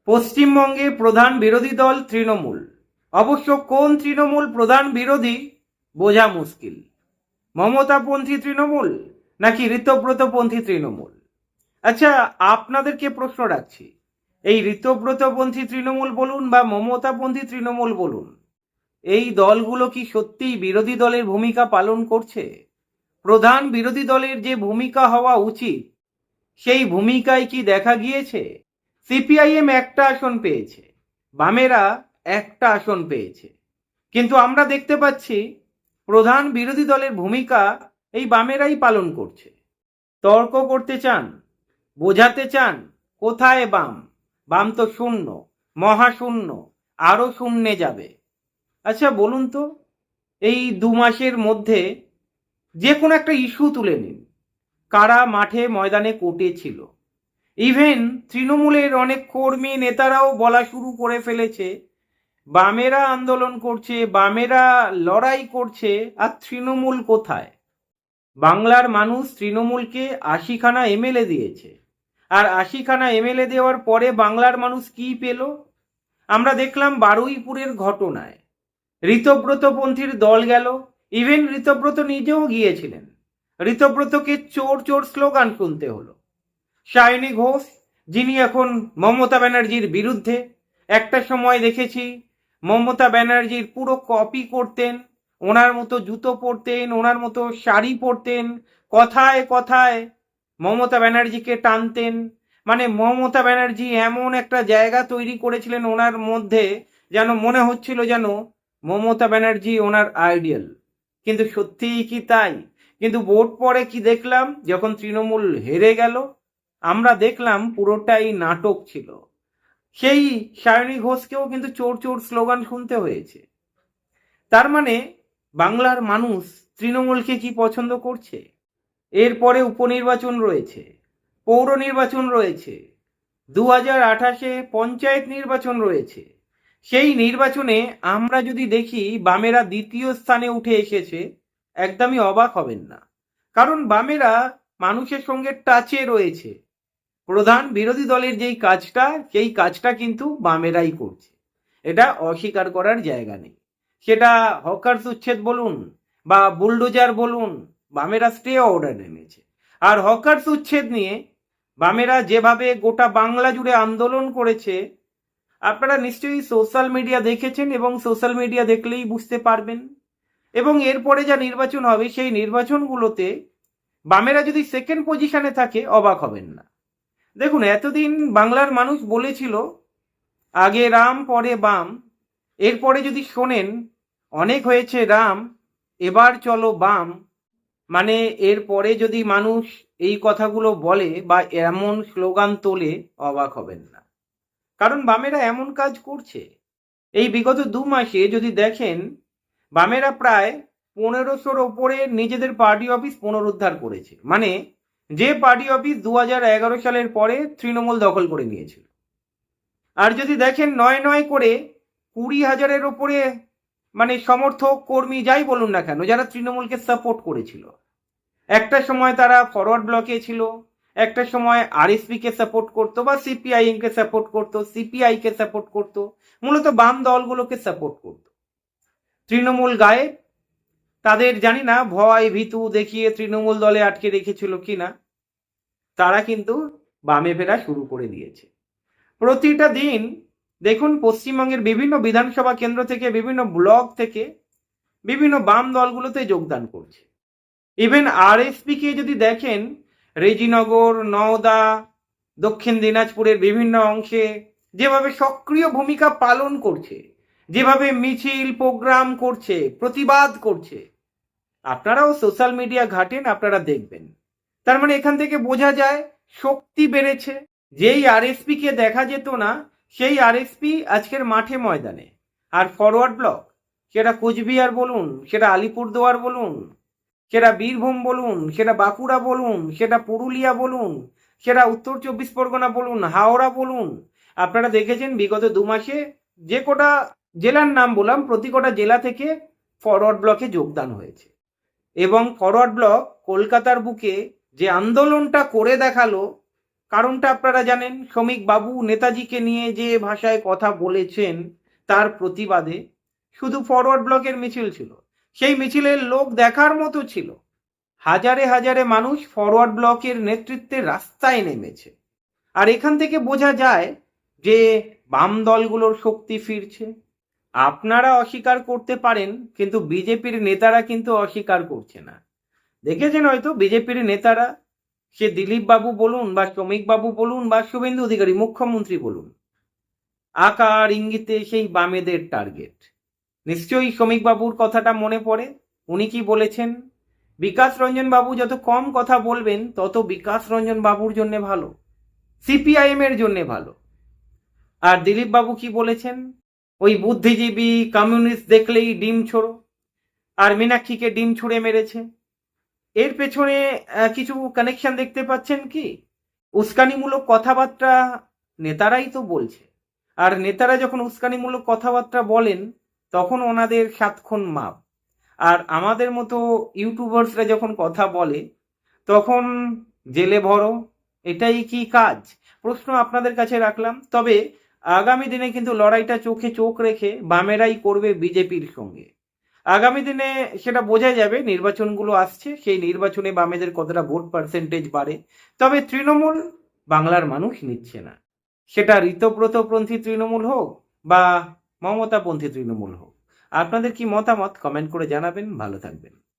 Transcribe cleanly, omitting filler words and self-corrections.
পশ্চিমবঙ্গে প্রধান বিরোধী দল তৃণমূল। অবশ্য কোন তৃণমূল প্রধান বিরোধী বোঝা মুশকিল। মমতাপন্থী তৃণমূল নাকি ঋতব্রতপন্থী তৃণমূল? আচ্ছা, আপনাদেরকে প্রশ্ন রাখছি, এই ঋতব্রতপন্থী তৃণমূল বলুন বা মমতাপন্থী তৃণমূল বলুন, এই দলগুলো কি সত্যিই বিরোধী দলের ভূমিকা পালন করছে? প্রধান বিরোধী দলের যে ভূমিকা হওয়া উচিত সেই ভূমিকায় কি দেখা গিয়েছে? সিপিআইএম একটা আসন পেয়েছে, বামেরা একটা আসন পেয়েছে, কিন্তু আমরা দেখতে পাচ্ছি প্রধান বিরোধী দলের ভূমিকা এই বামেরাই পালন করছে। তর্ক করতে চান, বোঝাতে চান কোথায় বাম? বাম তো শূন্য, মহাশূন্য, আরো শূন্যে যাবে। আচ্ছা বলুন তো, এই 2 মাসের মধ্যে যে কোনো একটা ইস্যু তুলে নিন, কারা মাঠে ময়দানে কোর্টে ছিল? ইভেন তৃণমূলের অনেক কর্মী নেতারাও বলা শুরু করে ফেলেছে বামেরা আন্দোলন করছে, বামেরা লড়াই করছে, আর তৃণমূল কোথায়? বাংলার মানুষ তৃণমূলকে 80খানা এমএলএ দিয়েছে, আর 80খানা এমএলএ দেওয়ার পরে বাংলার মানুষ কি পেল? আমরা দেখলাম বারুইপুরের ঘটনায় ঋতব্রতপন্থীর দল গেল, ইভেন ঋতব্রত নিজেও গিয়েছিলেন, ঋতব্রতকে চোর চোর স্লোগান শুনতে হলো। সায়নী ঘোষ, যিনি এখন মমতা ব্যানার্জির বিরুদ্ধে, একটা সময় দেখেছি মমতা ব্যানার্জির পুরো কপি করতেন, ওনার মতো জুতো পরতেন, ওনার মতো শাড়ি পরতেন, কথায় কথায় মমতা ব্যানার্জিকে টানতেন। মানে মমতা ব্যানার্জি এমন একটা জায়গা তৈরি করেছিলেন ওনার মধ্যে, যেন মনে হচ্ছিল যেন মমতা ব্যানার্জি ওনার আইডিয়াল। কিন্তু সত্যিই কি তাই? কিন্তু ভোট পরে কি দেখলাম, যখন তৃণমূল হেরে গেল, আমরা দেখলাম পুরোটাই নাটক ছিল। সেই সায়নী ঘোষকেও কিন্তু চোর চোর স্লোগান শুনতে হয়েছে। তার মানে বাংলার মানুষ তৃণমূলকে কি পছন্দ করছে? এরপরে উপনির্বাচন রয়েছে, পৌর নির্বাচন রয়েছে, 2028-এ পঞ্চায়েত নির্বাচন রয়েছে। সেই নির্বাচনে আমরা যদি দেখি বামেরা দ্বিতীয় স্থানে উঠে এসেছে, একদমই অবাক হবেন না, কারণ বামেরা মানুষের সঙ্গে টাচে রয়েছে। প্রধান বিরোধী দলের যেই কাজটা, সেই কাজটা কিন্তু বামেরাই করছে, এটা অস্বীকার করার জায়গা নেই। সেটা হকার্স উচ্ছেদ বলুন বা বুলডোজার বলুন, বামেরা স্টে অর্ডার এনেছে। আর হকার্স উচ্ছেদ নিয়ে বামেরা যেভাবে গোটা বাংলা জুড়ে আন্দোলন করেছে, আপনারা নিশ্চয়ই সোশ্যাল মিডিয়া দেখেছেন, এবং সোশ্যাল মিডিয়া দেখলেই বুঝতে পারবেন। এবং এরপরে যা নির্বাচন হবে, সেই নির্বাচনগুলোতে বামেরা যদি সেকেন্ড পজিশনে থাকে, অবাক হবেন না। দেখুন, এতদিন বাংলার মানুষ বলেছিল আগে রাম পরে বাম, এরপরে যদি শোনেন অনেক হয়েছে রাম, এবার চলো বাম, মানে এরপরে যদি মানুষ এই কথাগুলো বলে বা এমন স্লোগান তোলে, অবাক হবেন না, কারণ বামেরা এমন কাজ করছে। এই বিগত 2 মাসে যদি দেখেন, বামেরা প্রায় 1500-র ওপরে নিজেদের পার্টি অফিস পুনরুদ্ধার করেছে। মানে যে পার্টি অফিস 2011 সালের পরে তৃণমূল দখল করে নিয়েছিল। আর যদি দেখেন 9 করে 20,000-এর ওপরে মানে সমর্থক কর্মী যাই বলুন না কেন, যারা তৃণমূলকে সাপোর্ট করেছিল। একটা সময় তারা ফরওয়ার্ড ব্লকে ছিল, একটা সময় আরএসপি কে সাপোর্ট করতো বা সিপিআইএম কে সাপোর্ট করতো, সিপিআই কে সাপোর্ট করতো, মূলত বাম দলগুলোকে সাপোর্ট করতো। তৃণমূল গায়েব, তাদের জানি না ভয় ভীতু দেখিয়ে তৃণমূল দলে আটকে রেখেছিল কিনা, তারা কিন্তু বামে ফেরা শুরু করে দিয়েছে। প্রতিটা দিন দেখুন, পশ্চিমবঙ্গের বিভিন্ন বিধানসভা কেন্দ্র থেকে, বিভিন্ন ব্লক থেকে বিভিন্ন বাম দলগুলোতে যোগদান করছে। ইভেন আরএসপি কে যদি দেখেন, রেজিনগর, নওদা, দক্ষিণ দিনাজপুরের বিভিন্ন অংশে যেভাবে সক্রিয় ভূমিকা পালন করছে, যেভাবে মিছিল প্রোগ্রাম করছে, প্রতিবাদ করছে, আপনারাও সোশ্যাল মিডিয়া ঘাটেন, আপনারা দেখবেন। তার মানে এখান থেকে বোঝা যায় শক্তি বেড়েছে। যেই আরএসপি কে দেখা যেত না, সেই আরএসপি আজকের মাঠে ময়দানে। আর ফরওয়ার্ড ব্লক, সেটা কোচবিহার বলুন, সেটা আলিপুরদুয়ার বলুন, সেটা বীরভূম বলুন, সেটা বাঁকুড়া বলুন, সেটা পুরুলিয়া বলুন, সেটা উত্তর 24 পরগনা বলুন, হাওড়া বলুন, আপনারা দেখেছেন বিগত 2 মাসে যে কটা জেলার নাম বললাম, প্রতি কটা জেলা থেকে ফরওয়ার্ড ব্লকে যোগদান হয়েছে। এবং ফরওয়ার্ড ব্লক কলকাতার বুকে যে আন্দোলনটা করে দেখালো, কারণটা আপনারা জানেন, শ্রমিক বাবু নেতাজিকে নিয়ে যে ভাষায় কথা বলেছেন তার প্রতিবাদে শুধু ফরওয়ার্ড ব্লকের মিছিল ছিল, সেই মিছিলের লোক দেখার মতো ছিল। হাজারে হাজারে মানুষ ফরওয়ার্ড ব্লকের নেতৃত্বে রাস্তায় নেমেছে। আর এখান থেকে বোঝা যায় যে বাম দলগুলোর শক্তি ফিরছে। আপনারা অস্বীকার করতে পারেন, কিন্তু বিজেপির নেতারা কিন্তু অস্বীকার করছে না। দেখেছেন হয়তো বিজেপির নেতারা, সে দিলীপ বাবু বলুন বা শ্রমিক বাবু বলুন বা শুভেন্দু অধিকারী মুখ্যমন্ত্রী বলুন, আকার ইঙ্গিতে সেই বামেদের টার্গেট। নিশ্চয়ই শ্রমিক বাবুর কথাটা মনে পড়ে। উনি কি বলেছেন? বিকাশ রঞ্জন বাবু যত কম কথা বলবেন তত বিকাশ রঞ্জন বাবুর জন্য ভালো, সিপিআইএম এর জন্য ভালো। আর দিলীপ বাবু কি বলেছেন? ওই বুদ্ধিজীবী কমিউনিস্ট দেখলেই ডিম ছোড়ো, আর মীনাক্ষীকে ডিম ছুঁড়ে মেরেছে। এর পেছনে কিছু কানেকশন দেখতে পাচ্ছেন কি? উস্কানিমূলক কথাবার্তা নেতারাই তো বলছে, আর নেতারা যখন উস্কানিমূলক কথাবার্তা বলেন তখন ওনাদের সাতক্ষণ মাপ। আর আমাদের মতো ইউটিউবার্সরা যখন কথা বলে তখন জেলে ভরো, এটাই কি কাজ? প্রশ্ন আপনাদের কাছে রাখলাম। তবে আগামী দিনে কিন্তু লড়াইটা চোখে চোখ রেখে বামেরাই করবে বিজেপির সঙ্গে। আগামী দিনে সেটা বোঝা যাবে, নির্বাচনগুলো আসছে, সেই নির্বাচনে বামেদের কতটা ভোট পার্সেন্টেজ বাড়ে। তবে তৃণমূল বাংলার মানুষ নিচ্ছে না, সেটা ঋতব্রতপন্থী তৃণমূল হোক বা মমতাপন্থী তৃণমূল হোক। আপনাদের কি মতামত কমেন্ট করে জানাবেন। ভালো থাকবেন।